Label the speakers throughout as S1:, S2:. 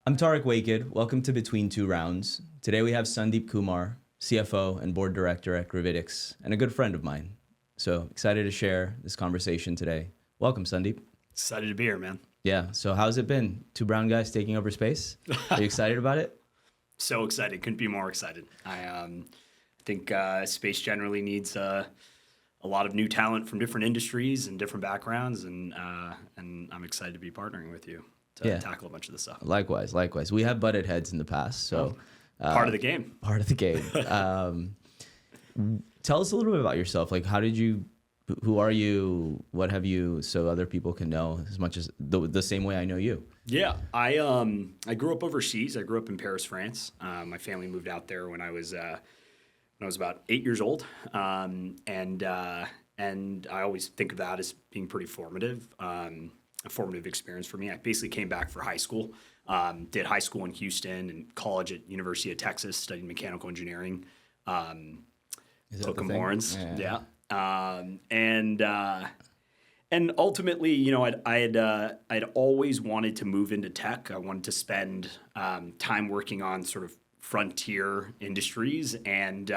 S1: I'm Tarek Waked. Welcome to Between Two Rounds. Today we have Sundeep Kumar, CFO and board director at Gravitics, and a good friend of mine. So excited to share this conversation today. Welcome, Sundeep.
S2: Excited to be here, man.
S1: Yeah, so how's it been? Two brown guys taking over space? Are you excited about it?
S2: So excited. Couldn't be more excited. I think space generally needs a lot of new talent from different industries and different backgrounds, and I'm excited to be partnering with you to tackle a bunch of this stuff.
S1: Likewise. We have butted heads in the past, so
S2: Part of the game.
S1: Part of the game. Tell us a little bit about yourself. Like, who are you? What have you, so other people can know as much as the same way I know you.
S2: Yeah, I grew up overseas. I grew up in Paris, France. My family moved out there when I was about 8 years old, and I always think of that as being pretty formative. A formative experience for me. I basically came back for high school. Did high school in Houston and college at University of Texas. Studied mechanical engineering. Took a Morans. Yeah. And ultimately, you know, I'd always wanted to move into tech. I wanted to spend time working on sort of frontier industries, and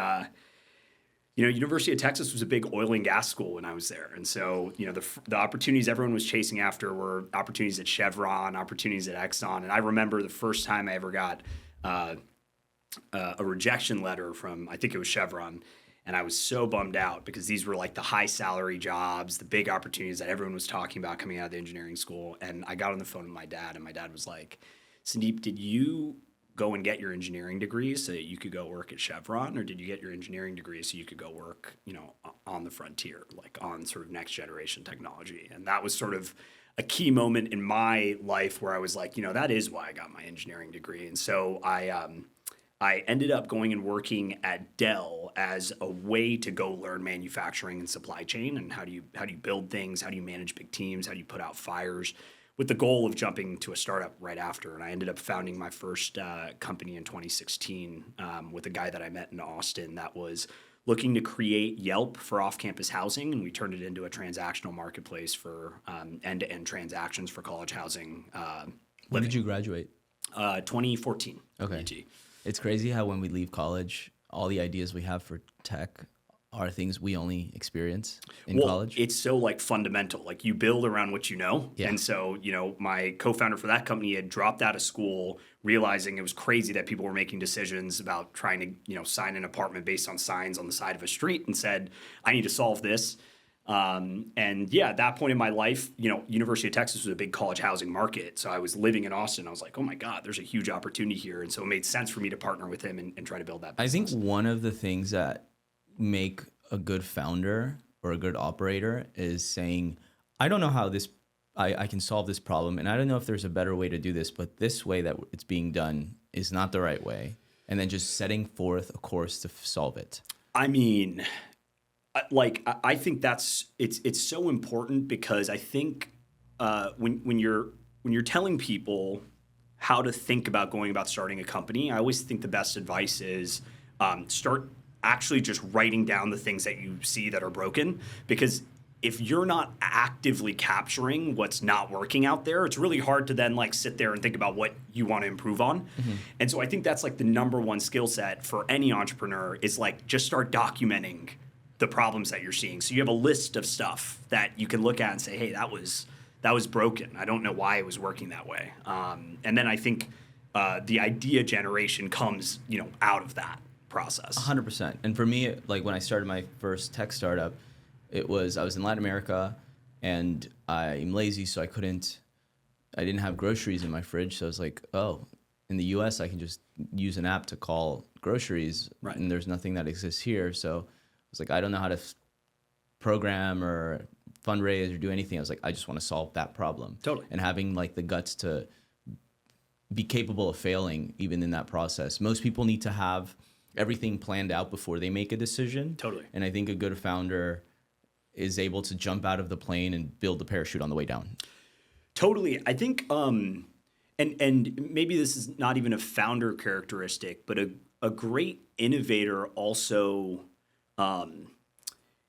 S2: University of Texas was a big oil and gas school when I was there, and so the opportunities everyone was chasing after were opportunities at Chevron, opportunities at Exxon, and I remember the first time I ever got a rejection letter from, I think it was Chevron. And I was so bummed out because these were like the high salary jobs, the big opportunities that everyone was talking about coming out of the engineering school. And I got on the phone with my dad, and my dad was like, "Sundeep, did you go and get your engineering degree so that you could go work at Chevron, or did you get your engineering degree so you could go work, on the frontier, like on sort of next generation technology?" And that was sort of a key moment in my life where I was like, that is why I got my engineering degree. And so I ended up going and working at Dell as a way to go learn manufacturing and supply chain, and how do you build things, how do you manage big teams, how do you put out fires, with the goal of jumping to a startup right after. And I ended up founding my first company in 2016 with a guy that I met in Austin that was looking to create Yelp for off-campus housing, and we turned it into a transactional marketplace for end-to-end transactions for college housing.
S1: When did you graduate?
S2: 2014.
S1: Okay.
S2: UT.
S1: It's crazy how when we leave college, all the ideas we have for tech are things we only experience in college.
S2: It's so like fundamental. Like you build around what you know.
S1: Yeah.
S2: And so, my co-founder for that company had dropped out of school, realizing it was crazy that people were making decisions about trying to, sign an apartment based on signs on the side of a street, and said, "I need to solve this." At that point in my life, University of Texas was a big college housing market. So I was living in Austin. I was like, oh my God, there's a huge opportunity here. And so it made sense for me to partner with him and try to build that business.
S1: I think one of the things that make a good founder or a good operator is saying, I don't know how I can solve this problem, and I don't know if there's a better way to do this, but this way that it's being done is not the right way. And then just setting forth a course to solve it.
S2: I mean, I think it's so important, because I think when you're telling people how to think about going about starting a company, I always think the best advice is start actually just writing down the things that you see that are broken, because if you're not actively capturing what's not working out there, it's really hard to then sit there and think about what you want to improve on. Mm-hmm. And so I think that's the number one skill set for any entrepreneur is just start documenting the problems that you're seeing. So you have a list of stuff that you can look at and say, hey, that was broken. I don't know why it was working that way. And then I think the idea generation comes, out of that process.
S1: 100%. And for me, when I started my first tech startup, I was in Latin America, and I'm lazy, so I didn't have groceries in my fridge. So I was like, oh, in the US, I can just use an app to call groceries,
S2: right,
S1: and there's nothing that exists here. So I was like, I don't know how to program or fundraise or do anything. I was like, I just want to solve that problem.
S2: Totally.
S1: And having the guts to be capable of failing even in that process. Most people need to have everything planned out before they make a decision.
S2: Totally.
S1: And I think a good founder is able to jump out of the plane and build the parachute on the way down.
S2: Totally. I think, and maybe this is not even a founder characteristic, but a great innovator also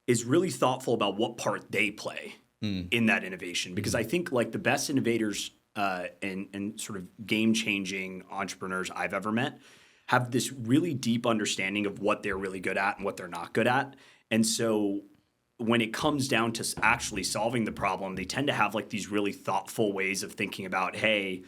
S2: is really thoughtful about what part they play in that innovation. Because I think the best innovators and sort of game-changing entrepreneurs I've ever met have this really deep understanding of what they're really good at and what they're not good at. And so when it comes down to actually solving the problem, they tend to have like these really thoughtful ways of thinking about, hey,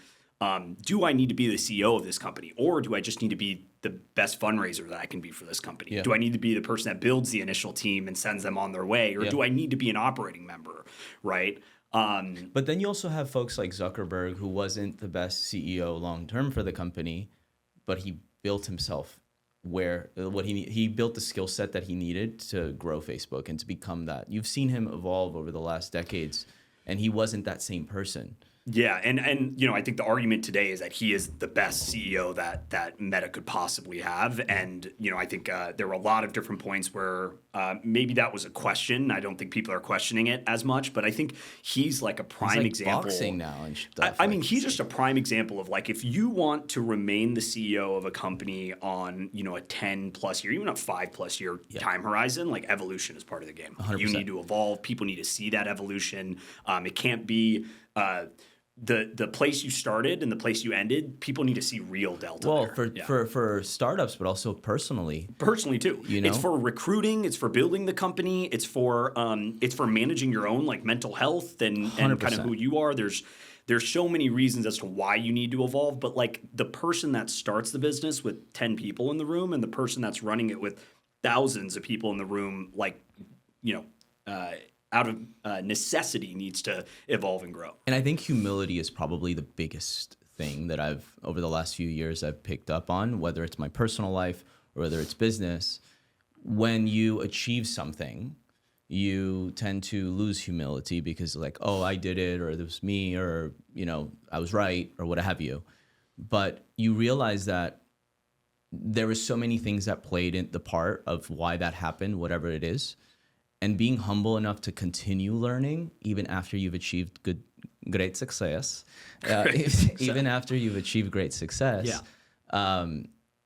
S2: do I need to be the CEO of this company, or do I just need to be the best fundraiser that I can be for this company?
S1: Yeah.
S2: Do I need to be the person that builds the initial team and sends them on their way, or do I need to be an operating member, right?
S1: But then you also have folks like Zuckerberg, who wasn't the best CEO long term for the company, but he built himself he built the skill set that he needed to grow Facebook and to become that. You've seen him evolve over the last decades, and he wasn't that same person.
S2: Yeah, and you know, I think the argument today is that he is the best CEO that Meta could possibly have, and you know, I think there were a lot of different points where maybe that was a question. I don't think people are questioning it as much, but I think he's like a prime example.
S1: Boxing now and stuff.
S2: I mean, he's just a prime example of like, if you want to remain the CEO of a company on, you know, a 10+ year, even a 5+ year time horizon, like evolution is part of the game.
S1: 100%.
S2: You need to evolve. People need to see that evolution. It can't be the place you started and the place you ended. People need to see real delta.
S1: Well, for startups, but also personally
S2: too. You know? It's for recruiting. It's for building the company. It's for managing your own like mental health and kind of who you are. There's so many reasons as to why you need to evolve. But like the person that starts the business with 10 people in the room and the person that's running it with thousands of people in the room, like, you know, out of necessity needs to evolve and grow.
S1: And I think humility is probably the biggest thing that over the last few years, I've picked up on, whether it's my personal life or whether it's business. When you achieve something, you tend to lose humility because like, oh, I did it, or it was me, or, you know, I was right, or what have you. But you realize that there were so many things that played in the part of why that happened, whatever it is. And being humble enough to continue learning even after you've achieved great success, even after you've achieved great success,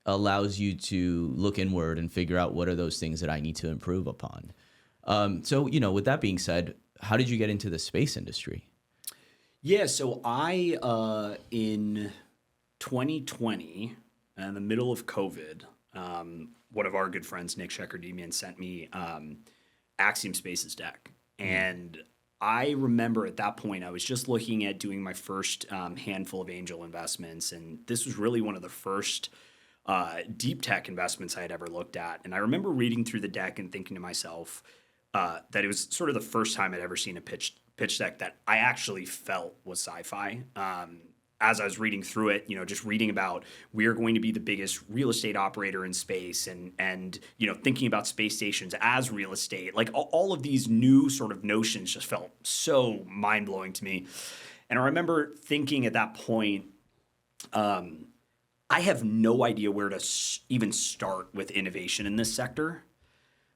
S1: allows you to look inward and figure out what are those things that I need to improve upon. So, you know, with that being said, how did you get into the space industry?
S2: Yeah, so I, in 2020, in the middle of COVID, one of our good friends, Nick Shekardemian, sent me Axiom Space's deck. And I remember at that point, I was just looking at doing my first handful of angel investments. And this was really one of the first deep tech investments I had ever looked at. And I remember reading through the deck and thinking to myself that it was sort of the first time I'd ever seen a pitch deck that I actually felt was sci-fi. As I was reading through it, you know, just reading about we are going to be the biggest real estate operator in space, and you know, thinking about space stations as real estate, like all of these new sort of notions just felt so mind blowing to me. And I remember thinking at that point, I have no idea where to even start with innovation in this sector,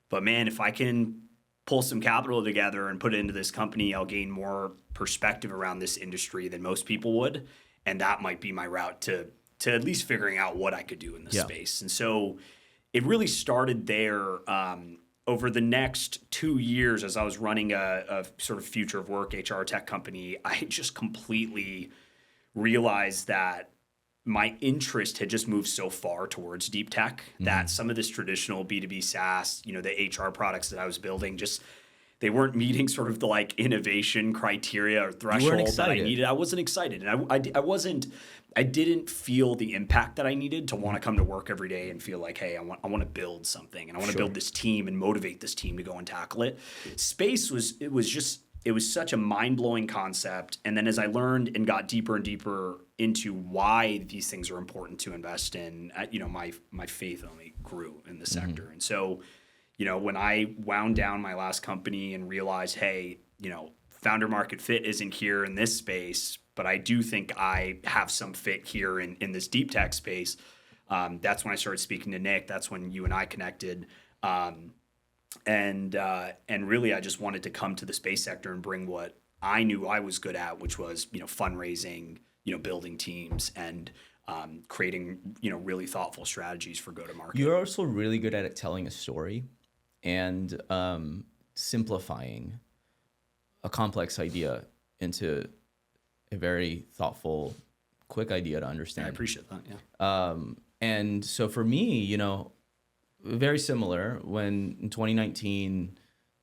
S2: but man, if I can pull some capital together and put it into this company, I'll gain more perspective around this industry than most people would. And that might be my route to at least figuring out what I could do in this space. And so it really started there. Over the next 2 years, as I was running a sort of future of work HR tech company, I just completely realized that my interest had just moved so far towards deep tech that some of this traditional B2B SaaS, you know, the HR products that I was building, just they weren't meeting sort of the like innovation criteria or threshold that I needed. I wasn't excited, and I didn't feel the impact that I needed to want to come to work every day and feel like, hey, I want to build something, and I want to build this team and motivate this team to go and tackle it. Space was such a mind-blowing concept. And then as I learned and got deeper and deeper into why these things are important to invest in, you know, my faith only grew in the sector. And so, you know, when I wound down my last company and realized, hey, you know, founder market fit isn't here in this space, but I do think I have some fit here in this deep tech space. That's when I started speaking to Nick. That's when you and I connected. And really, I just wanted to come to the space sector and bring what I knew I was good at, which was, you know, fundraising, you know, building teams and creating, you know, really thoughtful strategies for go-to-market.
S1: You're also really good at telling a story and simplifying a complex idea into a very thoughtful, quick idea to
S2: I
S1: understand.
S2: appreciate that. Yeah.
S1: And so for me, very similar when in 2019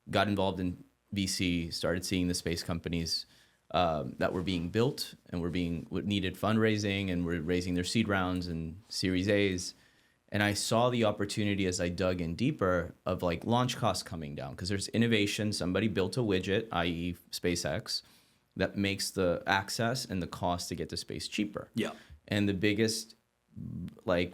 S1: got involved in VC, started seeing the space companies that were being built and needed fundraising and were raising their seed rounds and Series A's. And I saw the opportunity as I dug in deeper of like launch costs coming down because there's innovation. Somebody built a widget, i.e. SpaceX, that makes the access and the cost to get to space cheaper.
S2: Yeah.
S1: And the biggest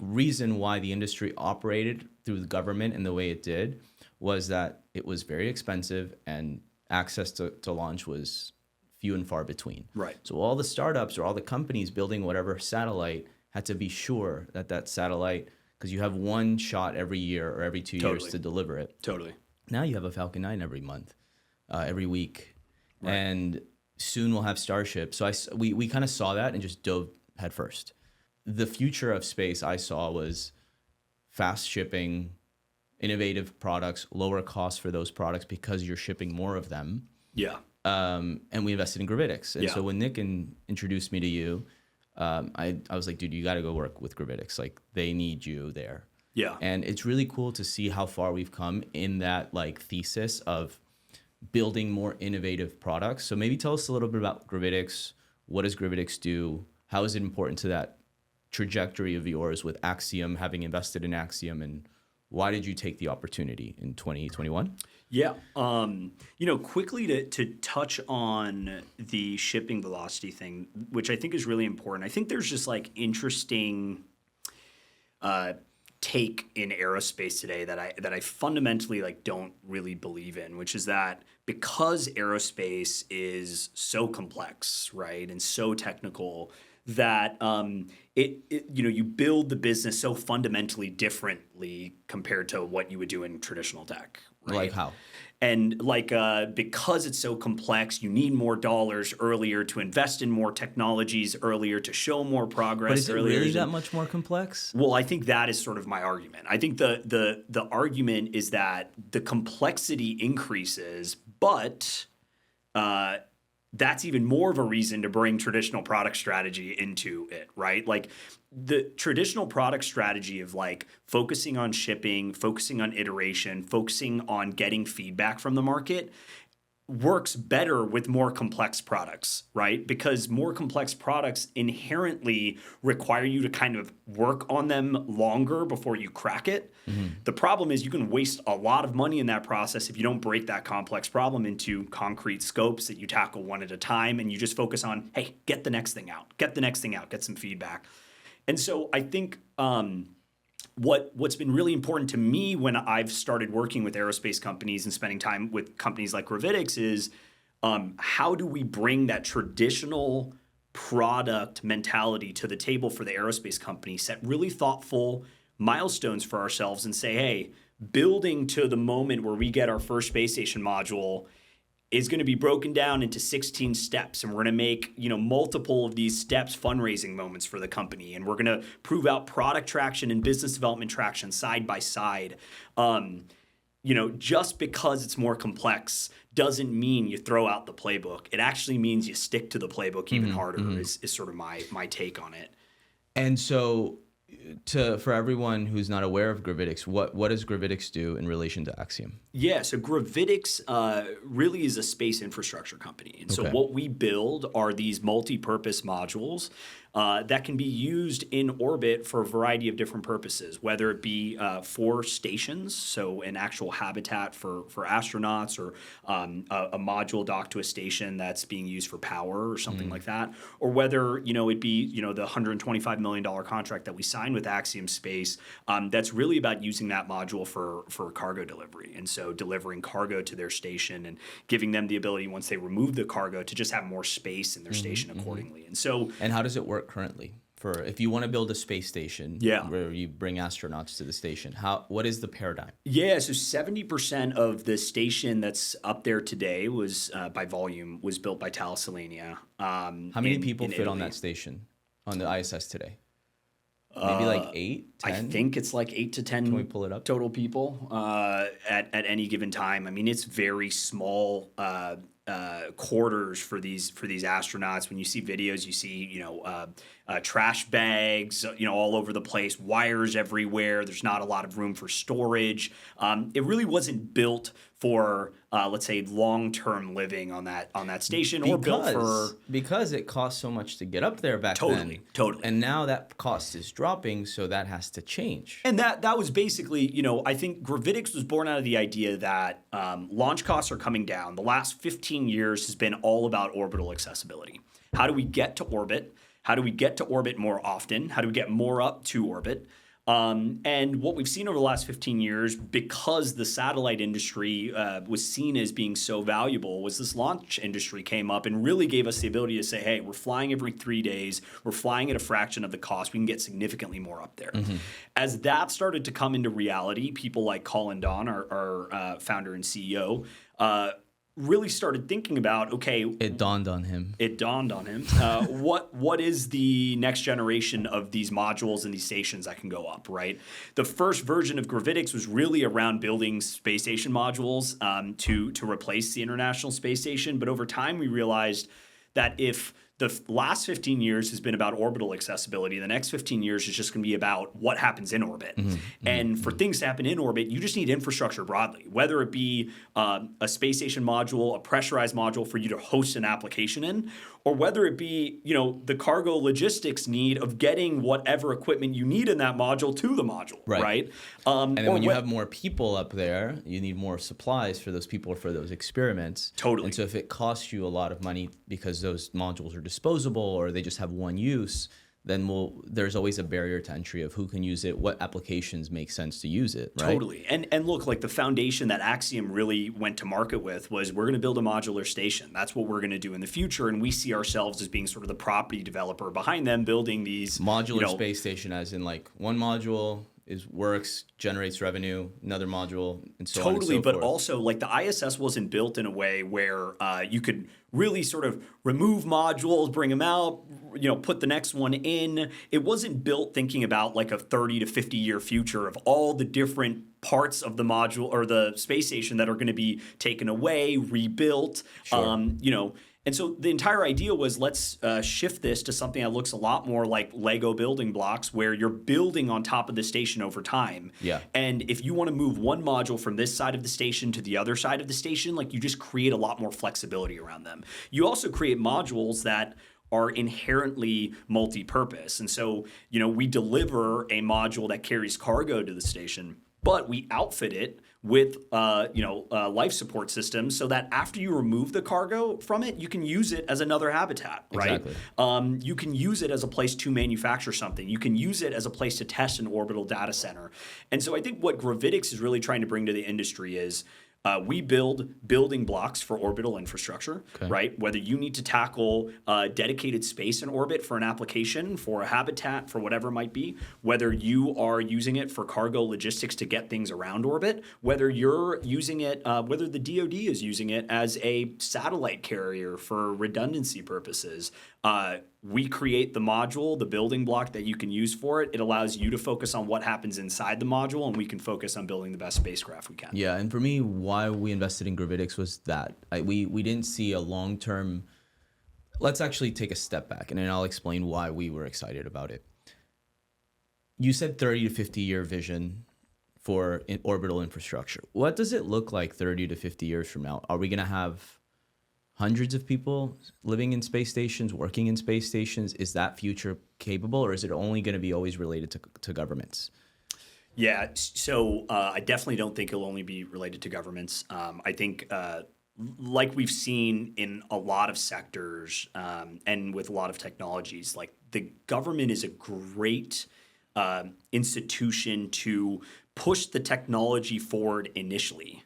S1: reason why the industry operated through the government and the way it did was that it was very expensive and access to launch was few and far between.
S2: Right.
S1: So all the startups or all the companies building whatever satellite had to be sure that satellite, because you have one shot every year or every 2 years to deliver it.
S2: Totally.
S1: Now you have a Falcon 9 every month, every week. Right. And soon we'll have Starship. So we kind of saw that and just dove headfirst. The future of space I saw was fast shipping, innovative products, lower costs for those products because you're shipping more of them.
S2: Yeah.
S1: And we invested in Gravitics. And so when Nick introduced me to you, I was like, dude, you got to go work with Gravitics. Like they need you there.
S2: Yeah.
S1: And it's really cool to see how far we've come in that like thesis of building more innovative products. So maybe tell us a little bit about Gravitics. What does Gravitics do? How is it important to that trajectory of yours with Axiom, having invested in Axiom, and why did you take the opportunity in 2021?
S2: Yeah. Quickly to touch on the shipping velocity thing, which I think is really important. I think there's just like interesting take in aerospace today that I fundamentally like don't really believe in, which is that because aerospace is so complex, right, and so technical, that you build the business so fundamentally differently compared to what you would do in traditional tech. Right?
S1: Like how?
S2: And because it's so complex, you need more dollars earlier to invest in more technologies earlier to show more progress.
S1: But is it
S2: earlier.
S1: really that much more complex?
S2: Well, I think that is sort of my argument. I think the argument is that the complexity increases, but that's even more of a reason to bring traditional product strategy into it, right? Like the traditional product strategy of like focusing on shipping, focusing on iteration, focusing on getting feedback from the market works better with more complex products, right? Because more complex products inherently require you to kind of work on them longer before you crack it. Mm-hmm. The problem is you can waste a lot of money in that process if you don't break that complex problem into concrete scopes that you tackle one at a time and you just focus on, hey, get the next thing out, get some feedback. And so I think what's been really important to me when I've started working with aerospace companies and spending time with companies like Gravitics is how do we bring that traditional product mentality to the table for the aerospace company, set really thoughtful milestones for ourselves and say, hey, building to the moment where we get our first space station module is going to be broken down into 16 steps, and we're going to make multiple of these steps fundraising moments for the company, and we're going to prove out product traction and business development traction side by side. Just because it's more complex doesn't mean you throw out the playbook. It actually means you stick to the playbook even harder. Is sort of my take on it.
S1: And so, for everyone who's not aware of Gravitics, what does Gravitics do in relation to Axiom?
S2: Yeah, so Gravitics really is a space infrastructure company. And so what we build are these multi-purpose modules that can be used in orbit for a variety of different purposes, whether it be for stations, so an actual habitat for astronauts, or a module docked to a station that's being used for power or something like that, or whether it be the $125 million contract that we signed with Axiom Space that's really about using that module for cargo delivery. And so delivering cargo to their station and giving them the ability, once they remove the cargo, to just have more space in their station accordingly.
S1: And how does it work currently? For if you want to build a space station where you bring astronauts to the station, what is the paradigm?
S2: Yeah, so 70% of the station that's up there today was by volume was built by Thales Alenia.
S1: How many people fit on that station on the ISS today? Maybe like 8, 10?
S2: I think it's like 8 to 10
S1: Can we pull it up?
S2: Total people at any given time. I mean, it's very small quarters for these astronauts. When you see videos, you see trash bags all over the place, wires everywhere. There's not a lot of room for storage. It really wasn't built for let's say long-term living on that station, or built for,
S1: because it cost so much to get up there back then.
S2: Totally.
S1: And now that cost is dropping, so that has to change.
S2: And that was basically, I think Gravitics was born out of the idea that launch costs are coming down. The last 15 years has been all about orbital accessibility. How do we get to orbit? How do we get to orbit more often? How do we get more up to orbit? And what we've seen over the last 15 years, because the satellite industry was seen as being so valuable, was this launch industry came up and really gave us the ability to say, hey, we're flying every 3 days. We're flying at a fraction of the cost. We can get significantly more up there. Mm-hmm. As that started to come into reality, people like Colin Dawn, our founder and CEO, really started thinking about, okay,
S1: it dawned on him.
S2: What is the next generation of these modules and these stations that can go up, right? The first version of Gravitics was really around building space station modules to replace the International Space Station. But over time, we realized that if the last 15 years has been about orbital accessibility, the next 15 years is just going to be about what happens in orbit. Mm-hmm. And for things to happen in orbit, you just need infrastructure broadly, whether it be a space station module, a pressurized module for you to host an application in, or whether it be, the cargo logistics need of getting whatever equipment you need in that module to the module, right?
S1: And then when you have more people up there, you need more supplies for those people, for those experiments.
S2: Totally.
S1: And so if it costs you a lot of money because those modules are disposable or they just have one use, then there's always a barrier to entry of who can use it, what applications make sense to use it, right?
S2: Totally. And look, like the foundation that Axiom really went to market with was, we're going to build a modular station. That's what we're going to do in the future. And we see ourselves as being sort of the property developer behind them building these
S1: modular space station, as in like one module works, generates revenue, another module, and so on and so forth.
S2: But also, like, the ISS wasn't built in a way where you could really sort of remove modules, bring them out, put the next one in. It wasn't built thinking about like a 30 to 50 year future of all the different parts of the module or the space station that are going to be taken away, rebuilt,
S1: Sure.
S2: And so the entire idea was, let's shift this to something that looks a lot more like Lego building blocks, where you're building on top of the station over time.
S1: Yeah.
S2: And if you want to move one module from this side of the station to the other side of the station, like, you just create a lot more flexibility around them. You also create modules that are inherently multi-purpose. And so, we deliver a module that carries cargo to the station, but we outfit it with life support systems, so that after you remove the cargo from it, you can use it as another habitat, right?
S1: Exactly.
S2: You can use it as a place to manufacture something. You can use it as a place to test an orbital data center. And so I think what Gravitics is really trying to bring to the industry is, we build building blocks for orbital infrastructure, right? Whether you need to tackle dedicated space in orbit for an application, for a habitat, for whatever it might be, whether you are using it for cargo logistics to get things around orbit, whether you're using it, whether the DoD is using it as a satellite carrier for redundancy purposes, we create the module, the building block that you can use for it. It allows you to focus on what happens inside the module, and we can focus on building the best spacecraft we can.
S1: Yeah, and for me, why we invested in Gravitics was that we didn't see a long-term. Let's actually take a step back, and then I'll explain why we were excited about it. You said 30 to 50 year vision for orbital infrastructure. What does it look like 30 to 50 years from now? Are we going to have hundreds of people living in space stations, working in space stations? Is that future capable, or is it only going to be always related to governments?
S2: Yeah, so I definitely don't think it'll only be related to governments. I think, like we've seen in a lot of sectors and with a lot of technologies, like, the government is a great institution to push the technology forward initially.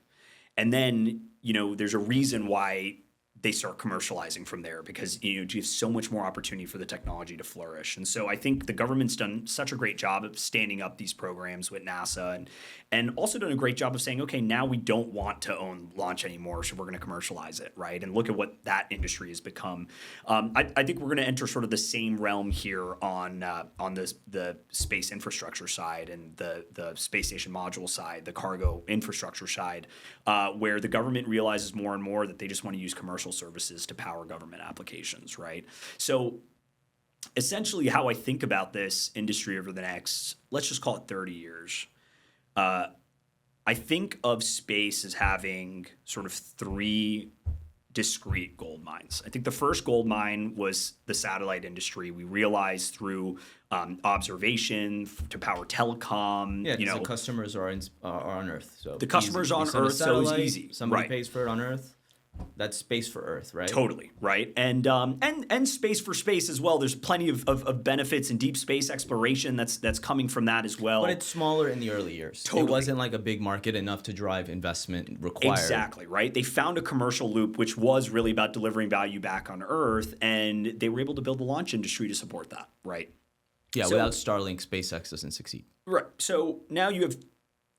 S2: And then, there's a reason why they start commercializing from there, because you have so much more opportunity for the technology to flourish. And so I think the government's done such a great job of standing up these programs with NASA, and also done a great job of saying, okay, now we don't want to own launch anymore, so we're going to commercialize it, right? And look at what that industry has become. I think we're going to enter sort of the same realm here on the space infrastructure side and the space station module side, the cargo infrastructure side, where the government realizes more and more that they just want to use commercial services to power government applications, right? So essentially how I think about this industry over the next, let's just call it 30 years, I think of space as having sort of three discrete gold mines. I think the first gold mine was the satellite industry. We realized through observation to power telecom.
S1: Yeah, the customers are on Earth. So
S2: the customers on Earth, so it's easy.
S1: Somebody pays for it on Earth. That's space for Earth, right?
S2: Totally, right? And space for space as well. There's plenty of benefits in deep space exploration that's coming from that as well.
S1: But it's smaller in the early years.
S2: Totally.
S1: It wasn't like a big market enough to drive investment required.
S2: Exactly, right? They found a commercial loop, which was really about delivering value back on Earth, and they were able to build the launch industry to support that, right?
S1: Yeah, without Starlink, SpaceX doesn't succeed.
S2: Right. So now you have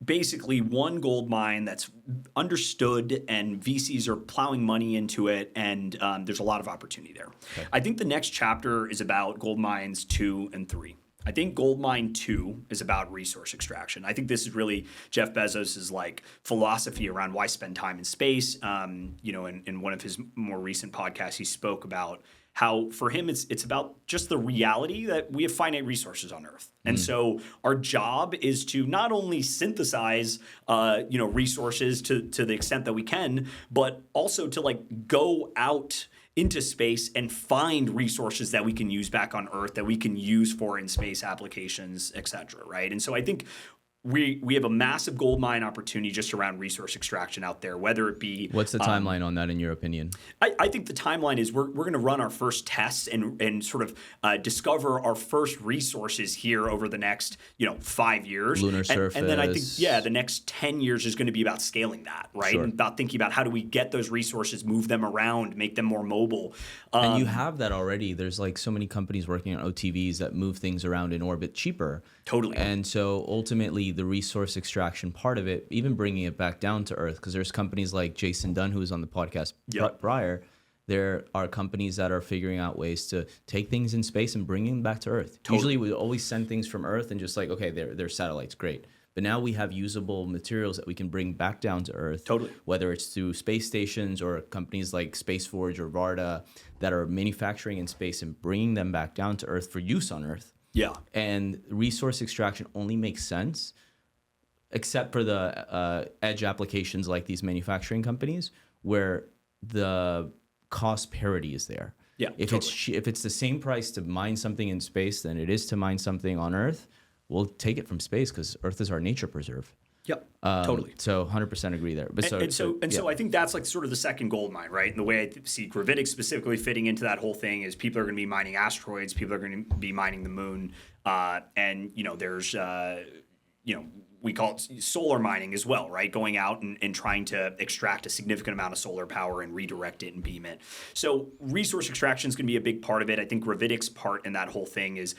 S2: basically one gold mine that's understood and VCs are plowing money into it, and there's a lot of opportunity there. Okay. I think the next chapter is about gold mines 2 and 3. I think gold mine 2 is about resource extraction. I think this is really Jeff Bezos's like philosophy around why spend time in space. In one of his more recent podcasts, he spoke about how for him it's about just the reality that we have finite resources on Earth. And so our job is to not only synthesize resources to the extent that we can, but also to like go out into space and find resources that we can use back on Earth, that we can use for in-space applications, et cetera, right? And so I think we have a massive gold mine opportunity just around resource extraction out there, whether it be...
S1: What's the timeline on that in your opinion?
S2: I think the timeline is we're going to run our first tests and sort of discover our first resources here over the next 5 years.
S1: Lunar surface.
S2: And then I think, the next 10 years is going to be about scaling that, right?
S1: Sure.
S2: And about thinking about how do we get those resources, move them around, make them more mobile.
S1: And you have that already. There's like so many companies working on OTVs that move things around in orbit cheaper.
S2: Totally.
S1: And so ultimately the resource extraction part of it, even bringing it back down to Earth, because there's companies like Jason Dunn, who was on the podcast prior. There are companies that are figuring out ways to take things in space and bring them back to Earth. Totally. Usually we always send things from Earth and just like, okay, they're satellites, great. But now we have usable materials that we can bring back down to Earth.
S2: Totally.
S1: Whether it's through space stations or companies like Space Forge or Varda that are manufacturing in space and bringing them back down to Earth for use on Earth.
S2: Yeah.
S1: And resource extraction only makes sense except for the edge applications like these manufacturing companies where the cost parity is there.
S2: Yeah,
S1: if it's the same price to mine something in space than it is to mine something on Earth, we'll take it from space because Earth is our nature preserve.
S2: Yep, totally.
S1: So 100% agree there. But
S2: so I think that's like sort of the second gold mine, right? And the way I see Gravitics specifically fitting into that whole thing is people are going to be mining asteroids, people are going to be mining the moon, and there's we call it solar mining as well, right? Going out and trying to extract a significant amount of solar power and redirect it and beam it. So resource extraction is going to be a big part of it. I think Gravitics' part in that whole thing is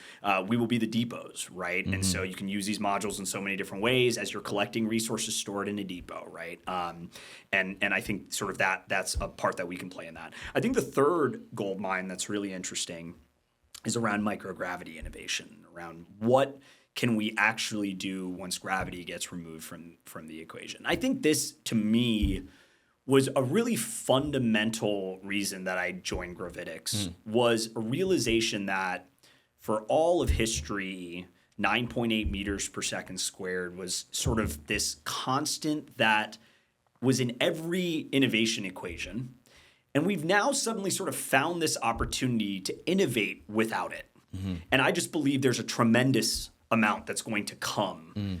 S2: we will be the depots, right? Mm-hmm. And so you can use these modules in so many different ways as you're collecting resources stored in a depot, right? And I think sort of that's a part that we can play in that. I think the third gold mine that's really interesting is around microgravity innovation, around what can we actually do once gravity gets removed from the equation? I think this, to me, was a really fundamental reason that I joined Gravitics, was a realization that for all of history, 9.8 meters per second squared was sort of this constant that was in every innovation equation. And we've now suddenly sort of found this opportunity to innovate without it. Mm-hmm. And I just believe there's a tremendous amount that's going to come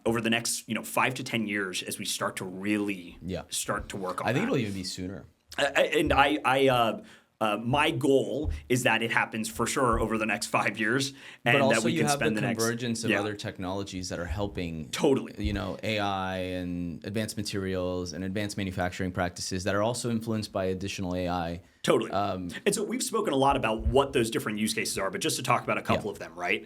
S2: over the next 5 to 10 years as we start to really start to work on
S1: I think it'll even be sooner.
S2: My goal is that it happens for sure over the next 5 years, and
S1: but also
S2: that we can
S1: you have
S2: spend
S1: the
S2: the
S1: convergence of other technologies that are helping.
S2: Totally.
S1: AI and advanced materials and advanced manufacturing practices that are also influenced by additional AI.
S2: Totally. And so we've spoken a lot about what those different use cases are, but just to talk about a couple of them, right?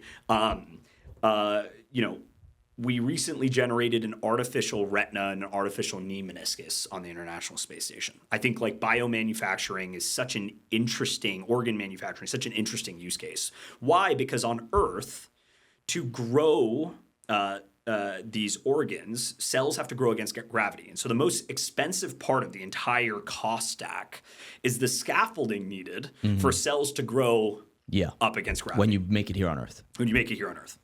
S2: We recently generated an artificial retina and an artificial knee meniscus on the International Space Station. I think like biomanufacturing is such an interesting, organ manufacturing, such an interesting use case. Why? Because on Earth, to grow these organs, cells have to grow against gravity. And so the most expensive part of the entire cost stack is the scaffolding needed for cells to grow up against gravity.
S1: When you make it here on Earth.
S2: When you make it here on Earth.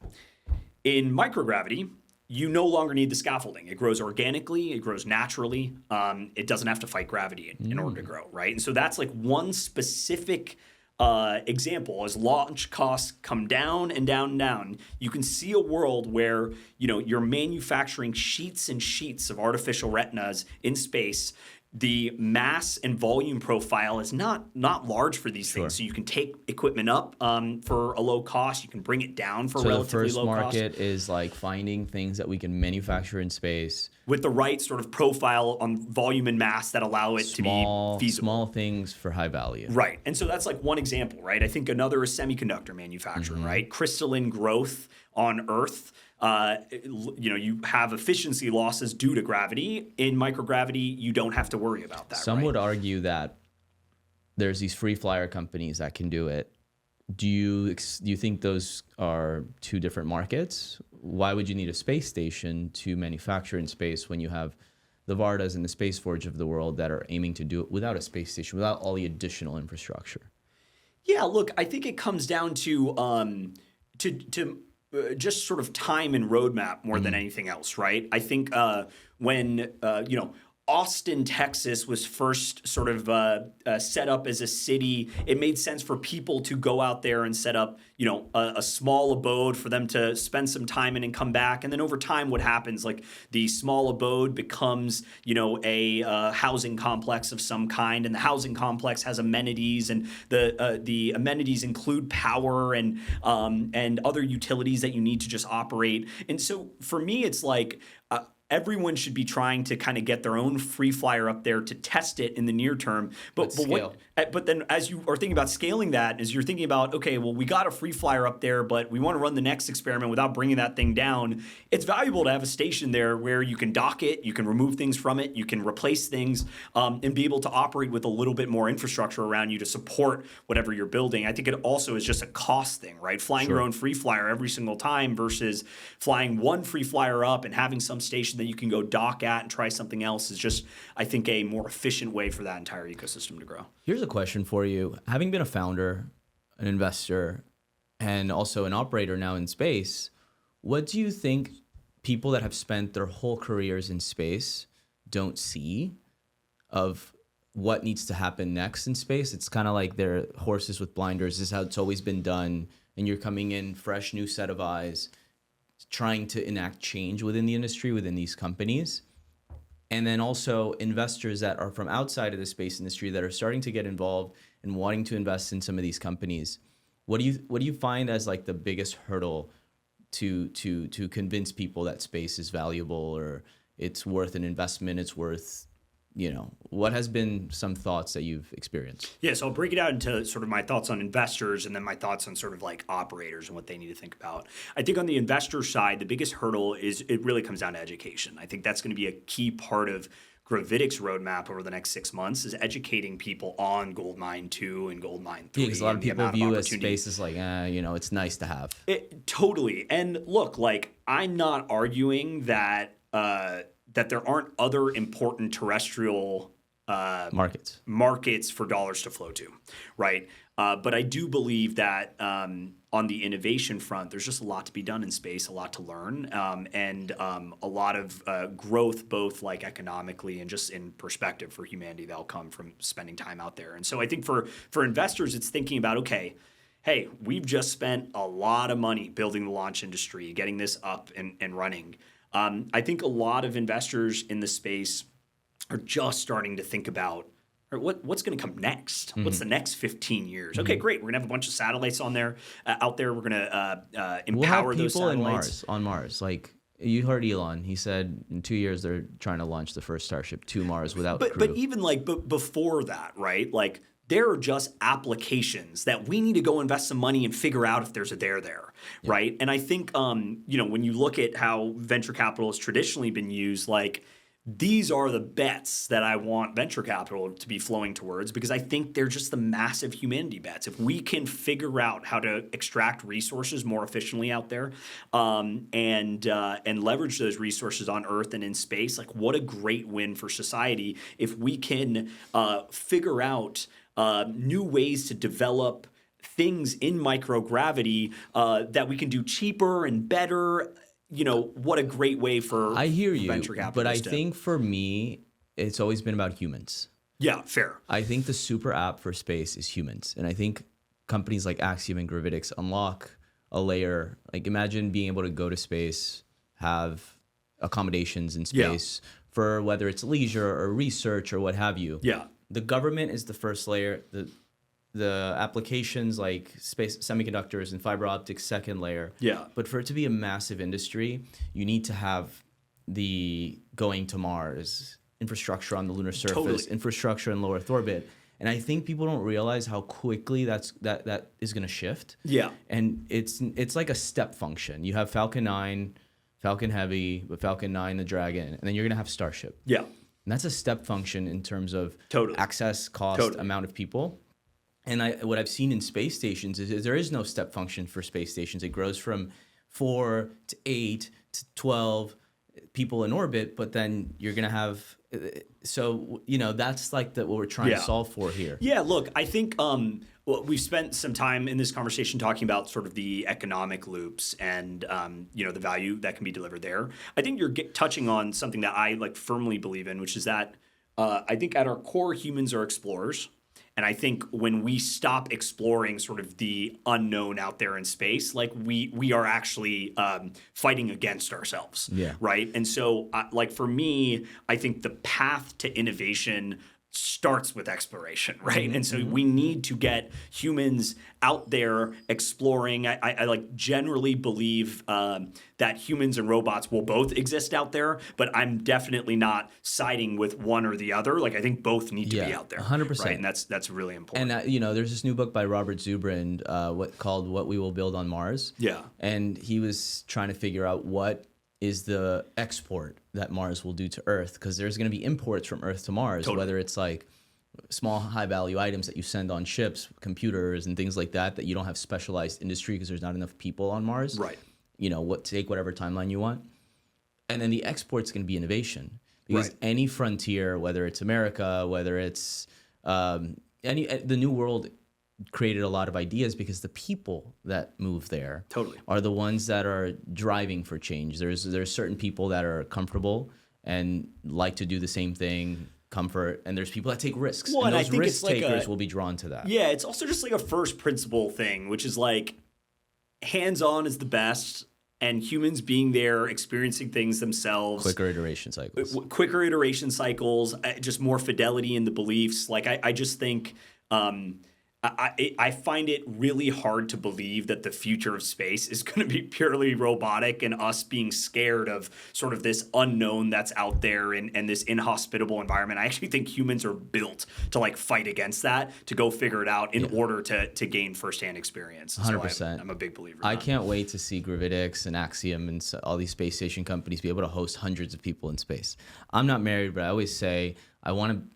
S2: In microgravity, you no longer need the scaffolding. It grows organically. It grows naturally. It doesn't have to fight gravity in order to grow, right? And so that's like one specific example. As launch costs come down and down and down, you can see a world where, you know, you're manufacturing sheets and sheets of artificial retinas in space. The mass and volume profile is not large for these things, so you can take equipment up for a low cost. You can bring it down for relatively low cost.
S1: So the first market is like finding things that we can manufacture in space
S2: with the right sort of profile on volume and mass that allow it to be feasible.
S1: Small things for high value.
S2: Right, and so that's like one example, right? I think another is semiconductor manufacturing, right? Crystalline growth on Earth. You know, you have efficiency losses due to gravity. In microgravity, you don't have to worry about that.
S1: Some would argue that there's these free flyer companies that can do it. Do you think those are two different markets? Why would you need a space station to manufacture in space when you have the Vardas and the Space Forge of the world that are aiming to do it without a space station, without all the additional infrastructure?
S2: Yeah, look, I think it comes down to just sort of time and roadmap more than anything else, right? I think when you know, Austin, Texas was first sort of set up as a city, it made sense for people to go out there and set up, you know, a small abode for them to spend some time in and come back. And then over time, what happens, like the small abode becomes, you know, a housing complex of some kind, and the housing complex has amenities, and the amenities include power and other utilities that you need to just operate. And so for me, it's like everyone should be trying to kind of get their own free flyer up there to test it in the near term. But then as you are thinking about scaling that, as you're thinking about, okay, well, we got a free flyer up there, but we want to run the next experiment without bringing that thing down. It's valuable to have a station there where you can dock it, you can remove things from it, you can replace things, and be able to operate with a little bit more infrastructure around you to support whatever you're building. I think it also is just a cost thing, right? Flying your own free flyer every single time versus flying one free flyer up and having some station that you can go dock at and try something else is just, I think, a more efficient way for that entire ecosystem to grow.
S1: Here's a question for you. Having been a founder, an investor, and also an operator now in space, what do you think people that have spent their whole careers in space don't see of what needs to happen next in space? It's kind of like they're horses with blinders. This is how it's always been done. And you're coming in fresh, new set of eyes, trying to enact change within the industry, within these companies. And then also investors that are from outside of the space industry that are starting to get involved and wanting to invest in some of these companies. What do you find as like the biggest hurdle to convince people that space is valuable or it's worth an investment, it's worth, you know, what has been some thoughts that you've experienced?
S2: Yeah, so I'll break it out into sort of my thoughts on investors and then my thoughts on sort of like operators and what they need to think about. I think on the investor side, the biggest hurdle is it really comes down to education. I think that's going to be a key part of Gravitics' roadmap over the next 6 months is educating people on Goldmine 2 and Goldmine 3.
S1: Yeah, because a lot of people view as space as like, you know, it's nice to have.
S2: Totally. And look, like, I'm not arguing that that there aren't other important terrestrial markets for dollars to flow to, right? But I do believe that on the innovation front, there's just a lot to be done in space, a lot to learn, and a lot of growth, both like economically and just in perspective for humanity that'll come from spending time out there. And so I think for investors, it's thinking about, okay, hey, we've just spent a lot of money building the launch industry, getting this up and running. I think a lot of investors in the space are just starting to think about what's going to come next. Mm-hmm. What's the next 15 years? Mm-hmm. Okay, great. We're going to have a bunch of satellites out there. We're going to empower those satellites.
S1: On Mars. Like you heard Elon. He said in 2 years they're trying to launch the first Starship to Mars without crew.
S2: But even like before that, right? Like there are just applications that we need to go invest some money and figure out if there's a there, right? And I think, when you look at how venture capital has traditionally been used, like these are the bets that I want venture capital to be flowing towards, because I think they're just the massive humanity bets. If we can figure out how to extract resources more efficiently out there, and leverage those resources on Earth and in space, like what a great win for society if we can figure out new ways to develop things in microgravity that we can do cheaper and better. What a great way for
S1: I hear you,
S2: venture
S1: but I
S2: capitalists.
S1: think for me, it's always been about humans.
S2: Yeah, fair.
S1: I think the super app for space is humans. And I think companies like Axiom and Gravitics unlock a layer. Like imagine being able to go to space, have accommodations in space for whether it's leisure or research or what have you.
S2: Yeah.
S1: The government is the first layer. The applications like space semiconductors and fiber optics, second layer.
S2: Yeah.
S1: But for it to be a massive industry, you need to have the going to Mars, infrastructure on the lunar surface,
S2: Totally.
S1: infrastructure in low Earth orbit. And I think people don't realize how quickly that is going to shift.
S2: Yeah.
S1: And it's like a step function. You have Falcon 9, Falcon Heavy, but Falcon 9, the Dragon, and then you're going to have Starship.
S2: Yeah.
S1: And that's a step function in terms of
S2: Totally.
S1: access, cost,
S2: Totally.
S1: amount of people. And what I've seen in space stations is there is no step function for space stations. It grows from 4 to 8 to 12 people in orbit, but then you're going to have that's like what we're trying to solve for here.
S2: Yeah, look, I think we've spent some time in this conversation talking about sort of the economic loops and the value that can be delivered there. I think you're touching on something that I firmly believe in, which is that I think at our core humans are explorers. And I think when we stop exploring sort of the unknown out there in space, we are actually fighting against ourselves, right? And so, for me, I think the path to innovation starts with exploration, right? And so we need to get humans out there exploring. I generally believe that humans and robots will both exist out there, but I'm definitely not siding with one or the other. I think both need to be out there,
S1: 100%.
S2: right? And that's really important.
S1: And there's this new book by Robert Zubrin called "What We Will Build on Mars."
S2: Yeah,
S1: and he was trying to figure out what is the export that Mars will do to Earth, because there's going to be imports from Earth to Mars,
S2: Totally.
S1: whether it's like small high value items that you send on ships, computers and things like that you don't have specialized industry because there's not enough people on Mars.
S2: Right.
S1: Take whatever timeline you want. And then the export's going to be innovation, because any frontier, whether it's America, whether it's the New World, created a lot of ideas because the people that move there are the ones that are driving for change. There's certain people that are comfortable and like to do the same thing, comfort, and there's people that take risks.
S2: Well,
S1: and
S2: I
S1: those
S2: think
S1: risk
S2: it's
S1: takers will be drawn to that.
S2: Yeah, it's also just a first principle thing, which is hands-on is the best, and humans being there, experiencing things themselves.
S1: Quicker iteration cycles,
S2: just more fidelity in the beliefs. I just think I find it really hard to believe that the future of space is going to be purely robotic and us being scared of sort of this unknown that's out there and this inhospitable environment. I actually think humans are built to fight against that, to go figure it out in order to gain firsthand experience.
S1: 100%.
S2: So I'm a big believer in
S1: I
S2: that.
S1: can't wait to see Gravitics and Axiom and all these space station companies be able to host hundreds of people in space. I'm not married, but I always say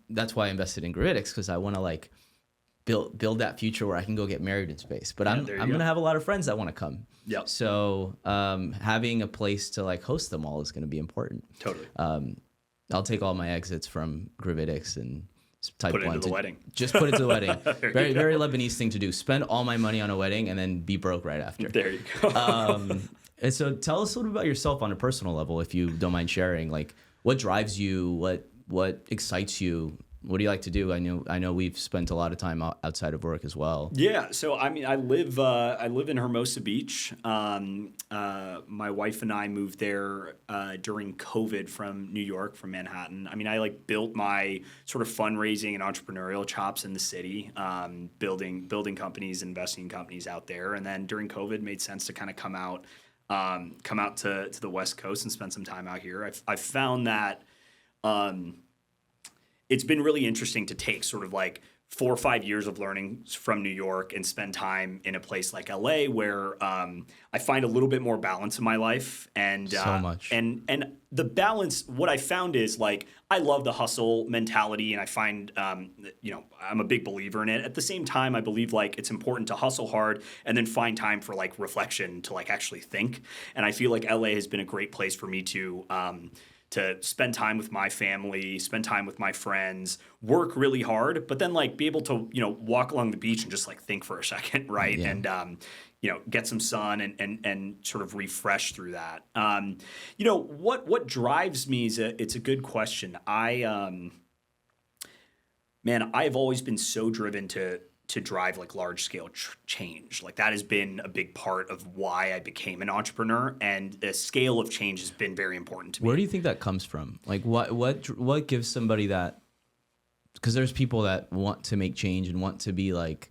S1: that's why I invested in Gravitics, because I want to build that future where I can go get married in space. But I'm going to have a lot of friends that want to come.
S2: Yep.
S1: So having a place to host them all is going to be important.
S2: Totally.
S1: I'll take all my exits from Gravitics and type
S2: Put it
S1: one
S2: into the wedding.
S1: Just put it to the wedding. Very, very Lebanese thing to do. Spend all my money on a wedding and then be broke right after.
S2: There you go.
S1: And so tell us a little bit about yourself on a personal level, if you don't mind sharing. What drives you? What excites you? What do you like to do? I know we've spent a lot of time outside of work as well.
S2: Yeah, so I live in Hermosa Beach. My wife and I moved there during COVID from New York, from Manhattan. I built my sort of fundraising and entrepreneurial chops in the city, building companies, investing in companies out there. And then during COVID, it made sense to kind of come out to the West Coast and spend some time out here. I found that it's been really interesting to take sort of like 4 or 5 years of learning from New York and spend time in a place like LA where I find a little bit more balance in my life. And
S1: So much.
S2: And the balance, what I found is like, I love the hustle mentality, and I find, I'm a big believer in it. At the same time, I believe like it's important to hustle hard and then find time for like reflection to like actually think. And I feel like LA has been a great place for me to spend time with my family, spend time with my friends, work really hard, but then like be able to, walk along the beach and just like think for a second, right?
S1: Yeah.
S2: And, get some sun and sort of refresh through that. What drives me is it's a good question. I've always been so driven to drive like large scale change. Like that has been a big part of why I became an entrepreneur, and the scale of change has been very important to me.
S1: Where do you think that comes from? Like what gives somebody that? Because there's people that want to make change and want to be like,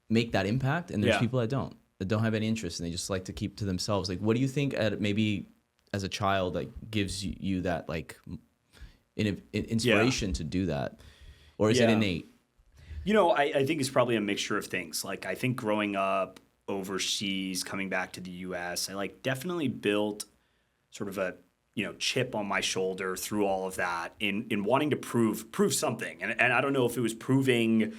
S1: make that impact, and there's people that don't have any interest, and they just like to keep to themselves. Like, what do you think maybe as a child like gives you that like inspiration to do that, or is it innate?
S2: I think it's probably a mixture of things. Like I think growing up overseas, coming back to the US, I like definitely built sort of a chip on my shoulder through all of that in wanting to prove something. And I don't know if it was proving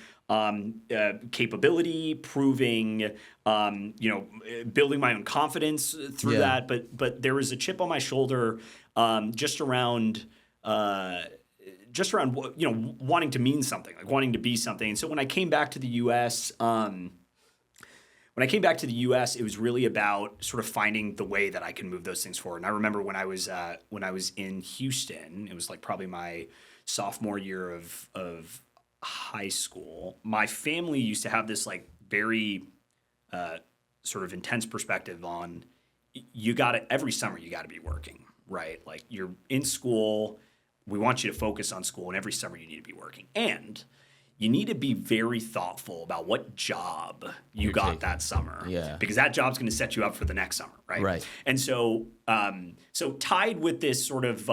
S2: capability, proving building my own confidence through that, but there was a chip on my shoulder just around wanting to mean something, like wanting to be something. And so when I came back to the US, it was really about sort of finding the way that I can move those things forward. And I remember when I was in Houston, it was like probably my sophomore year of high school. My family used to have this like very sort of intense perspective on every summer you got to be working, right? Like you're in school. We want you to focus on school, and every summer you need to be working. And you need to be very thoughtful about what job you got that summer.
S1: Yeah.
S2: Because that job's going to set you up for the next summer, right?
S1: Right.
S2: And so tied with this sort of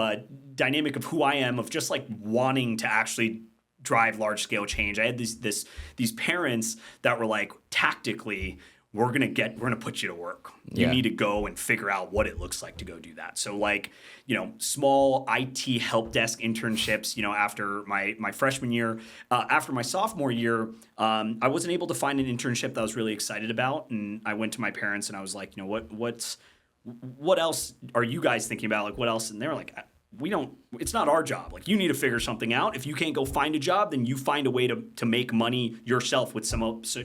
S2: dynamic of who I am, of just like wanting to actually drive large scale change, I had these parents that were like, tactically, we're gonna put you to work. You need to go and figure out what it looks like to go do that. So like, small IT help desk internships, after my freshman year, after my sophomore year, I wasn't able to find an internship that I was really excited about. And I went to my parents and I was like, what else are you guys thinking about? Like what else? And they were like, it's not our job. Like you need to figure something out. If you can't go find a job, then you find a way to make money yourself with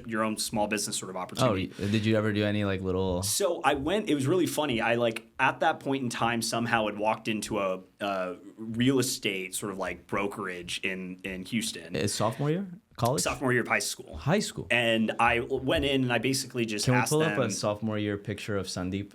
S2: your own small business sort of opportunity.
S1: Oh, did you ever do any like little?
S2: So it was really funny. I like at that point in time somehow had walked into a real estate sort of like brokerage in Houston.
S1: Is sophomore year? College?
S2: Sophomore year of high school.
S1: High school.
S2: And I went in and I basically just asked them.
S1: Can we pull up a sophomore year picture of Sundeep?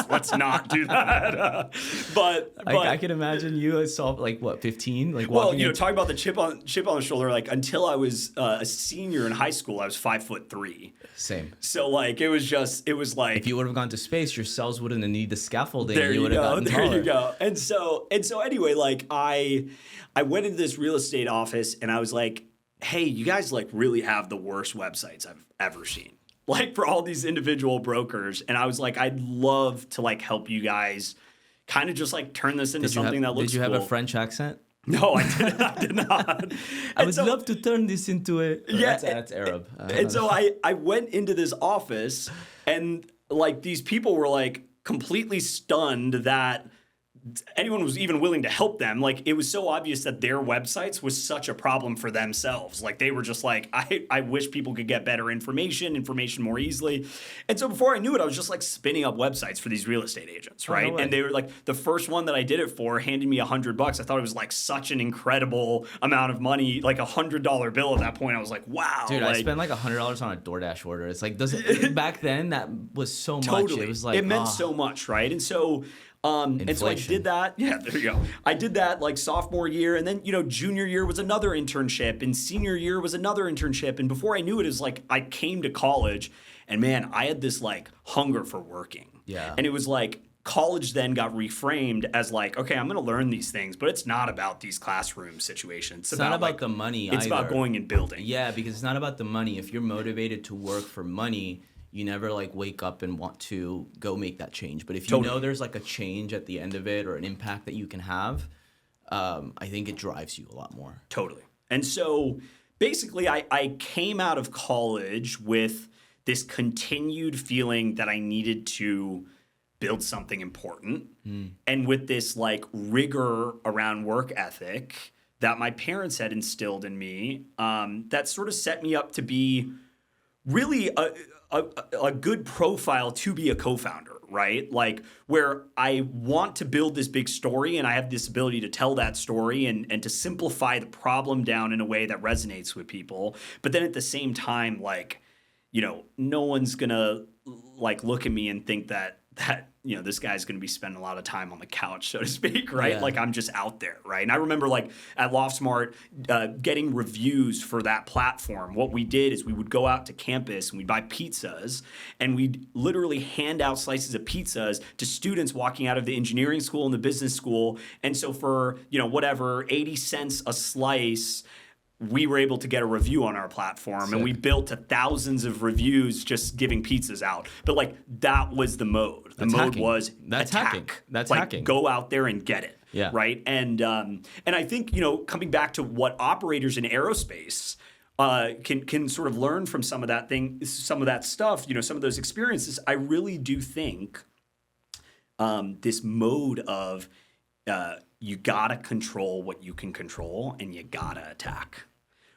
S2: Let's not do that. But
S1: I can imagine you as like what, 15? Like
S2: talking about the chip on the shoulder. Like until I was a senior in high school, I was 5'3".
S1: Same.
S2: So like it was like
S1: if you would have gone to space, your cells wouldn't have needed the scaffolding.
S2: There you go.
S1: There
S2: you go. And so anyway, like I went into this real estate office and I was like, hey, you guys like really have the worst websites I've ever seen. Like for all these individual brokers. And I was like, I'd love to like help you guys kind of just like turn this into something that looks cool.
S1: Did you have a French accent?
S2: No, I did not.
S1: I would love to turn this into a... That's Arab.
S2: And so I went into this office and like these people were like completely stunned that anyone was even willing to help them. Like it was so obvious that their websites was such a problem for themselves. Like they were just like, I wish people could get better information more easily. And so before I knew it, I was just like spinning up websites for these real estate agents, right?
S1: Oh, no way.
S2: And they were like, the first one that I did it for handed me $100. I thought it was like such an incredible amount of money, like $100 bill at that point. I was like, wow.
S1: Dude, I spent like $100 on a DoorDash order. It's like, back then that was so much.
S2: Totally.
S1: It was like,
S2: it meant so much, right? And so and so I did that. Yeah, there you go. I did that like sophomore year, and then junior year was another internship, and senior year was another internship, and before I knew it was like I came to college, and man, I had this like hunger for working.
S1: Yeah.
S2: And it was like college then got reframed as like, okay, I'm going to learn these things, but it's not about these classroom situations.
S1: It's not about
S2: like,
S1: the money
S2: It's
S1: either.
S2: about going and building.
S1: Yeah, because it's not about the money. If you're motivated to work for money, you never like wake up and want to go make that change. But if you know there's like a change at the end of it or an impact that you can have, I think it drives you a lot more.
S2: Totally. And so basically I came out of college with this continued feeling that I needed to build something important, and with this like rigor around work ethic that my parents had instilled in me, that sort of set me up to be really a good profile to be a co-founder, right? Like where I want to build this big story and I have this ability to tell that story and to simplify the problem down in a way that resonates with people. But then at the same time, like, you know, no one's gonna like look at me and think that you know, this guy's going to be spending a lot of time on the couch, so to speak, right?
S1: Yeah.
S2: Like I'm just out there, right? And I remember like at LoftSmart getting reviews for that platform. What we did is we would go out to campus and we'd buy pizzas and we'd literally hand out slices of pizzas to students walking out of the engineering school and the business school. And so for, you know, whatever, 80 cents a slice, we were able to get a review on our platform. Sick. And we built to thousands of reviews just giving pizzas out. But like that was the mode. The mode was attack.
S1: Hacking. That's
S2: like,
S1: hacking.
S2: Go out there and get it.
S1: Yeah.
S2: Right. And I think, you know, coming back to what operators in aerospace can sort of learn from some of that stuff, you know, some of those experiences, I really do think this mode of you gotta control what you can control and you gotta attack.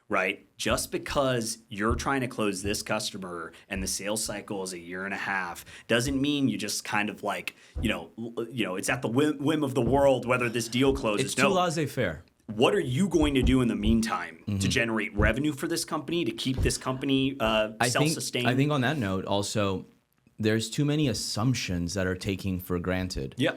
S2: Right? Just because you're trying to close this customer and the sales cycle is a year and a half doesn't mean you just kind of like, you know, it's at the whim of the world whether this deal closes.
S1: It's too laissez-faire.
S2: What are you going to do in the meantime to generate revenue for this company, to keep this company self-sustained?
S1: I think on that note, also, there's too many assumptions that are taken for granted.
S2: Yeah.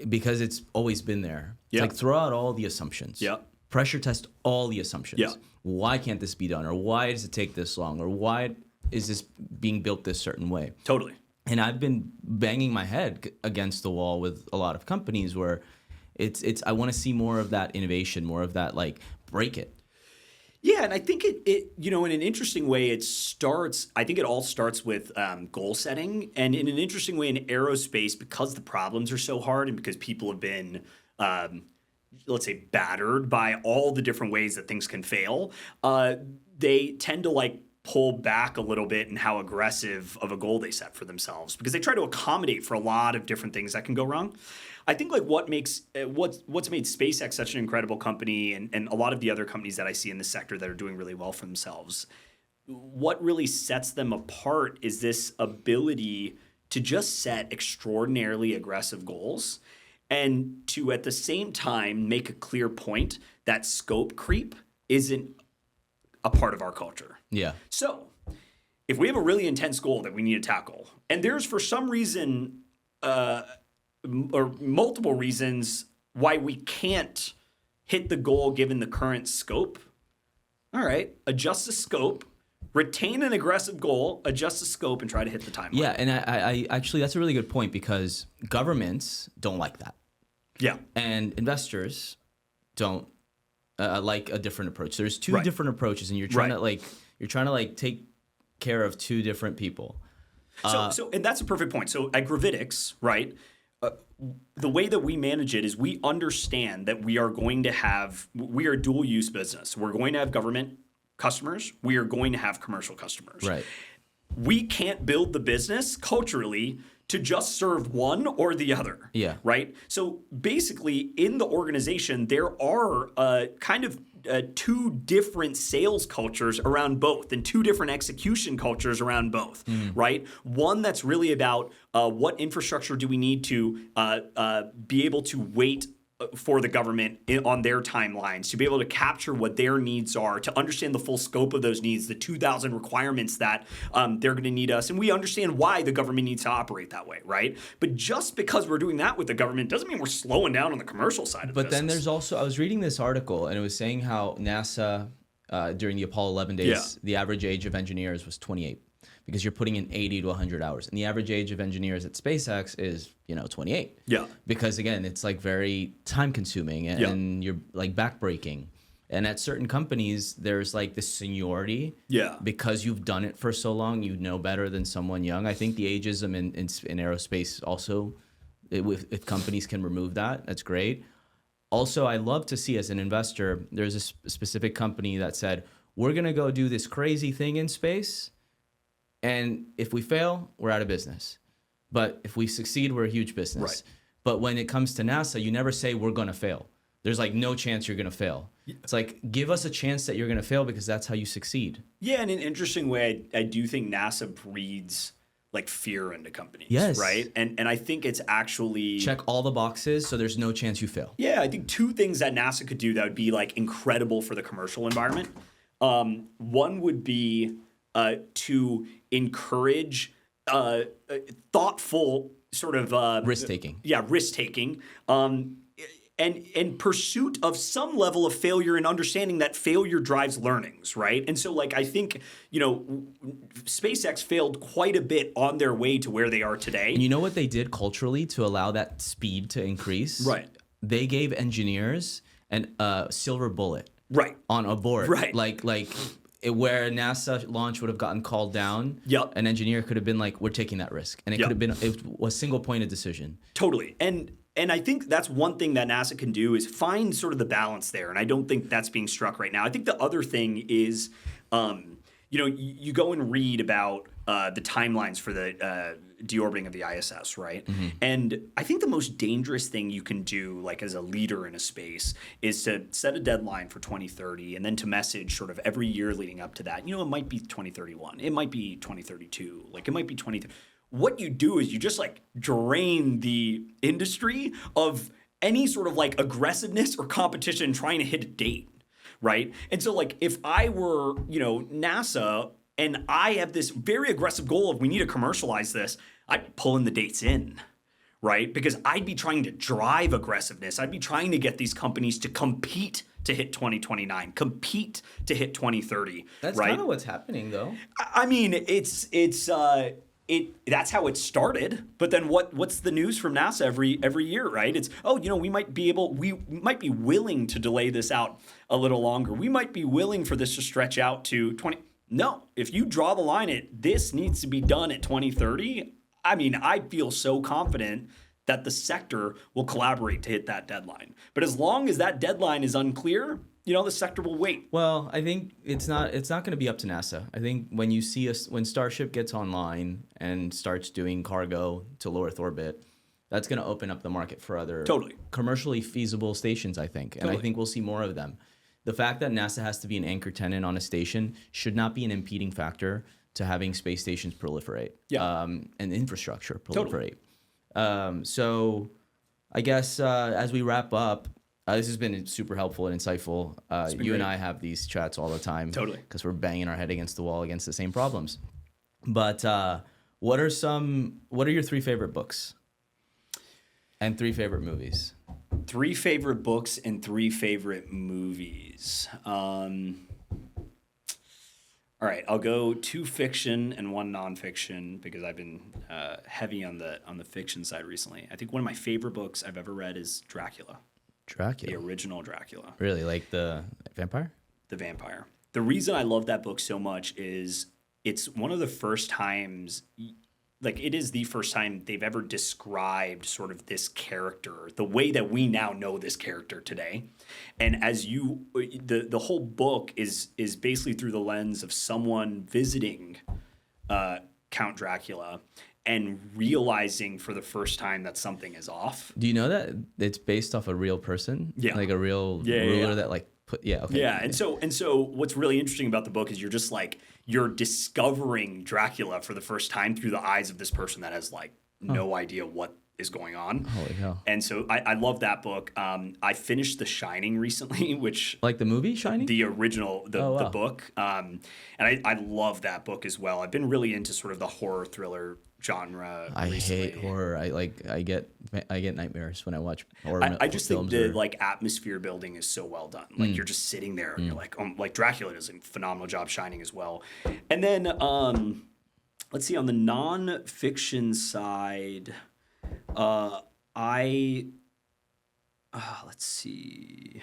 S1: Because it's always been there. It's like throw out all the assumptions.
S2: Yeah.
S1: Pressure test all the assumptions.
S2: Yeah.
S1: Why can't this be done? Or why does it take this long? Or why is this being built this certain way?
S2: Totally.
S1: And I've been banging my head against the wall with a lot of companies where it's I want to see more of that innovation, more of that like break it.
S2: Yeah, and I think it you know, in an interesting way, I think it all starts with goal setting. And in an interesting way in aerospace, because the problems are so hard and because people have been, let's say, battered by all the different ways that things can fail, they tend to like pull back a little bit in how aggressive of a goal they set for themselves because they try to accommodate for a lot of different things that can go wrong. I think like what's made SpaceX such an incredible company and a lot of the other companies that I see in the sector that are doing really well for themselves, what really sets them apart is this ability to just set extraordinarily aggressive goals and to at the same time make a clear point that scope creep isn't a part of our culture.
S1: Yeah.
S2: So if we have a really intense goal that we need to tackle, and there's for some reason or multiple reasons why we can't hit the goal given the current scope, all right, adjust the scope, retain an aggressive goal, adjust the scope, and try to hit the timeline.
S1: Yeah, and I actually, that's a really good point because governments don't like that.
S2: Yeah.
S1: And investors don't like a different approach. There's two different approaches, and you're trying to take care of two different people.
S2: So and that's a perfect point. So at Gravitics, right, the way that we manage it is we understand that we are a dual use business. We're going to have government customers. We are going to have commercial customers.
S1: Right.
S2: We can't build the business culturally to just serve one or the other.
S1: Yeah.
S2: Right? So basically, in the organization, there are two different sales cultures around both and two different execution cultures around both, right? One that's really about what infrastructure do we need to be able to wait for the government on their timelines, to be able to capture what their needs are, to understand the full scope of those needs, the 2,000 requirements that they're going to need us. And we understand why the government needs to operate that way, right? But just because we're doing that with the government doesn't mean we're slowing down on the commercial side of the business.
S1: But then there's also, I was reading this article and it was saying how NASA, during the Apollo 11 days, the average age of engineers was 28. because you're putting in 80 to 100 hours. And the average age of engineers at SpaceX is, 28.
S2: Yeah.
S1: Because again, it's like very time consuming and you're like backbreaking. And at certain companies, there's like this seniority.
S2: Yeah.
S1: Because you've done it for so long, you know better than someone young. I think the ageism in aerospace also, if companies can remove that, that's great. Also, I love to see as an investor, there's a specific company that said, we're going to go do this crazy thing in space. And if we fail, we're out of business. But if we succeed, we're a huge business.
S2: Right.
S1: But when it comes to NASA, you never say we're going to fail. There's like no chance you're going to fail. It's like, give us a chance that you're going to fail because that's how you succeed.
S2: Yeah, in an interesting way, I do think NASA breeds like fear into companies.
S1: Yes.
S2: Right? And I think it's actually...
S1: Check all the boxes so there's no chance you fail.
S2: Yeah, I think two things that NASA could do that would be like incredible for the commercial environment. One would be to encourage thoughtful sort of...
S1: Risk-taking.
S2: Yeah, risk-taking. And pursuit of some level of failure and understanding that failure drives learnings, right? And so, like, I think, SpaceX failed quite a bit on their way to where they are today.
S1: And you know what they did culturally to allow that speed to increase?
S2: Right.
S1: They gave engineers a silver bullet.
S2: Right.
S1: On a board.
S2: Right.
S1: Like where a NASA launch would have gotten called down,
S2: Yep.
S1: An engineer could have been like, we're taking that risk. And it could have been a single point of decision.
S2: Totally. And I think that's one thing that NASA can do is find sort of the balance there. And I don't think that's being struck right now. I think the other thing is, you go and read about the timelines for the deorbiting of the ISS, right? Mm-hmm. And I think the most dangerous thing you can do, like as a leader in a space, is to set a deadline for 2030 and then to message sort of every year leading up to that. It might be 2031. It might be 2032. Like it might be 2030. What you do is you just like drain the industry of any sort of like aggressiveness or competition trying to hit a date, right? And so like if I were, NASA and I have this very aggressive goal of we need to commercialize this, I'd be pulling the dates in, right? Because I'd be trying to drive aggressiveness. I'd be trying to get these companies to compete to hit 2029, compete to hit 2030,
S1: That's
S2: right?
S1: kind of what's happening though.
S2: I mean, that's how it started. But then what's the news from NASA every year, right? It's we might be willing to delay this out a little longer. We might be willing for this to stretch out to 20. No, if you draw the line at this needs to be done at 2030, I mean, I feel so confident that the sector will collaborate to hit that deadline. But as long as that deadline is unclear, the sector will wait.
S1: Well, I think it's not going to be up to NASA. I think when you see when Starship gets online and starts doing cargo to low Earth orbit, that's going to open up the market for other commercially feasible stations, I think. And I think we'll see more of them. The fact that NASA has to be an anchor tenant on a station should not be an impeding factor to having space stations proliferate and infrastructure proliferate. So I guess as we wrap up, this has been super helpful and insightful. You and I have these chats all the time.
S2: Totally.
S1: Because we're banging our head against the wall against the same problems. But what are your 3 favorite books? And 3 favorite movies?
S2: 3 favorite books and 3 favorite movies. All right, I'll go 2 fiction and 1 nonfiction because I've been heavy on the fiction side recently. I think one of my favorite books I've ever read is Dracula.
S1: Dracula.
S2: The original Dracula.
S1: Really? Like the vampire?
S2: The vampire. The reason I love that book so much is it's one of the first times, like it is the first time they've ever described sort of this character, the way that we now know this character today. And as the whole book is basically through the lens of someone visiting Count Dracula and realizing for the first time that something is off.
S1: Do you know that it's based off a real person?
S2: Yeah.
S1: Like a real ruler that like put, okay.
S2: Yeah, and so what's really interesting about the book is you're discovering Dracula for the first time through the eyes of this person that has like no idea what is going on.
S1: Holy hell.
S2: And so I love that book. I finished The Shining recently, which...
S1: Like the movie Shining?
S2: The original, the book. And I love that book as well. I've been really into sort of the horror thriller genre recently.
S1: Hate horror. I get nightmares when I watch horror
S2: I just think
S1: films.
S2: the like atmosphere building is so well done. Like you're just sitting there and you're like Dracula does a phenomenal job Shining as well. And then let's see, on the nonfiction side, I let's see.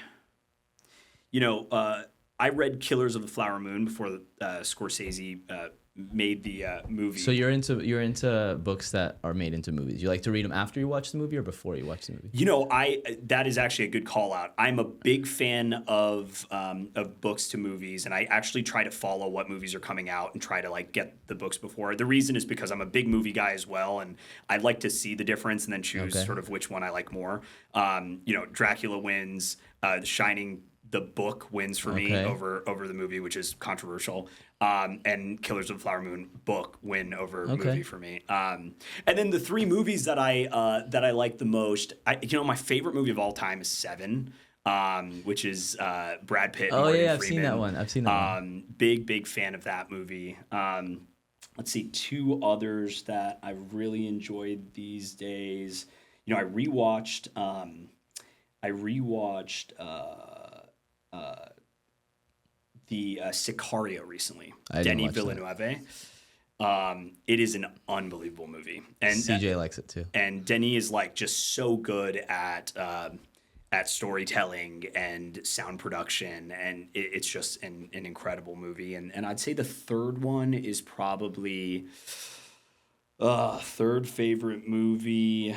S2: I read Killers of the Flower Moon before Scorsese made the movie.
S1: So you're into books that are made into movies. You like to read them after you watch the movie or before you watch the movie?
S2: That is actually a good call out. I'm a big fan of books to movies, and I actually try to follow what movies are coming out and try to like get the books before. The reason is because I'm a big movie guy as well, and I like to see the difference and then choose sort of which one I like more. Dracula wins. The Shining, the book wins for me over the movie, which is controversial. And Killers of the Flower Moon book win over movie for me. And then the three movies that I like the most, my favorite movie of all time is Seven, which is Brad Pitt. And Morgan
S1: I've
S2: Freeman.
S1: seen that one. I've seen that one.
S2: Big fan of that movie. Let's see, two others that I really enjoyed these days. I rewatched the Sicario recently. Denis Villeneuve. It is an unbelievable movie, and
S1: CJ likes it too.
S2: And Denis is like just so good at storytelling and sound production, and it's just an incredible movie. And I'd say the third one is probably third favorite movie.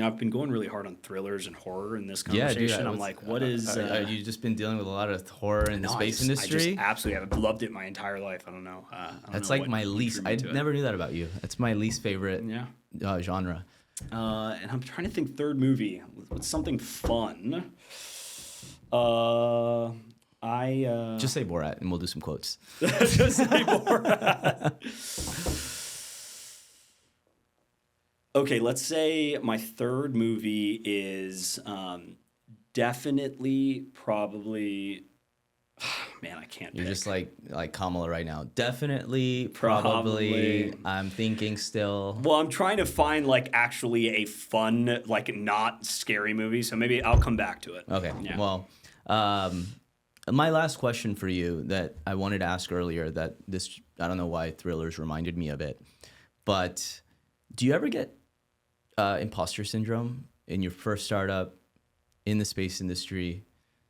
S2: I've been going really hard on thrillers and horror in this conversation.
S1: Yeah, dude,
S2: I'm like, what is...
S1: you just been dealing with a lot of horror in the space industry?
S2: I just absolutely have. I've loved it my entire life. I don't know.
S1: That's like my least... I never knew that about you. It's my least favorite genre.
S2: And I'm trying to think third movie. What's something fun?
S1: Just say Borat and we'll do some quotes.
S2: Just say Borat. Okay, let's say my third movie is definitely probably... Man, I can't
S1: You're
S2: pick.
S1: just like Kamala right now. Definitely, probably. I'm thinking still.
S2: Well, I'm trying to find like actually a fun, like not scary movie. So maybe I'll come back to it.
S1: Okay.
S2: Yeah.
S1: Well, my last question for you that I wanted to ask earlier that this, I don't know why thrillers reminded me of it, but do you ever get imposter syndrome in your first startup in the space industry?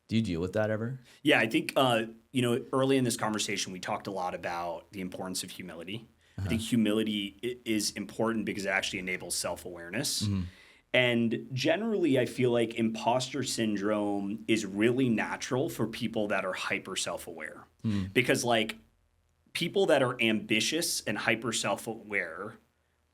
S1: Do you deal with that ever?
S2: Yeah, I think, early in this conversation, we talked a lot about the importance of humility. I think humility is important because it actually enables self-awareness. Mm-hmm. And generally, I feel like imposter syndrome is really natural for people that are hyper self-aware. Because like people that are ambitious and hyper self-aware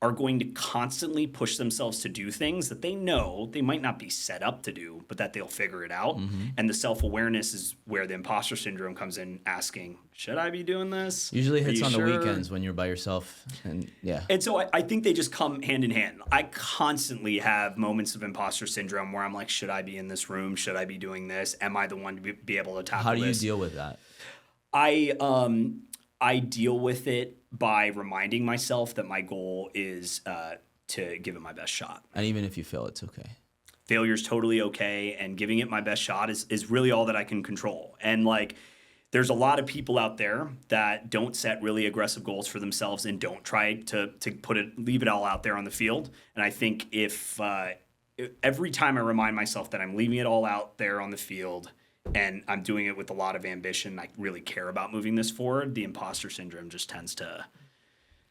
S2: are going to constantly push themselves to do things that they know they might not be set up to do, but that they'll figure it out. Mm-hmm. And the self-awareness is where the imposter syndrome comes in, asking, should I be doing this?
S1: Usually hits on the weekends when you're by yourself. And
S2: so I think they just come hand in hand. I constantly have moments of imposter syndrome where I'm like, should I be in this room? Should I be doing this? Am I the one to be able to tackle this?
S1: How do you deal with that?
S2: I deal with it by reminding myself that my goal is to give it my best shot.
S1: And even if you fail, it's okay.
S2: Failure is totally okay, and giving it my best shot is really all that I can control. And like, there's a lot of people out there that don't set really aggressive goals for themselves and don't try to leave it all out there on the field. And I think if every time I remind myself that I'm leaving it all out there on the field, and I'm doing it with a lot of ambition, I really care about moving this forward, the imposter syndrome just tends to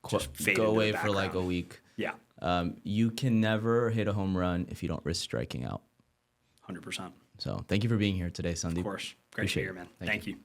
S2: just fade
S1: go
S2: into
S1: away
S2: the
S1: for like a week.
S2: Yeah.
S1: You can never hit a home run if you don't risk striking out.
S2: 100%.
S1: So thank you for being here today, Sundeep.
S2: Of course. Great to be here, man. Thank you.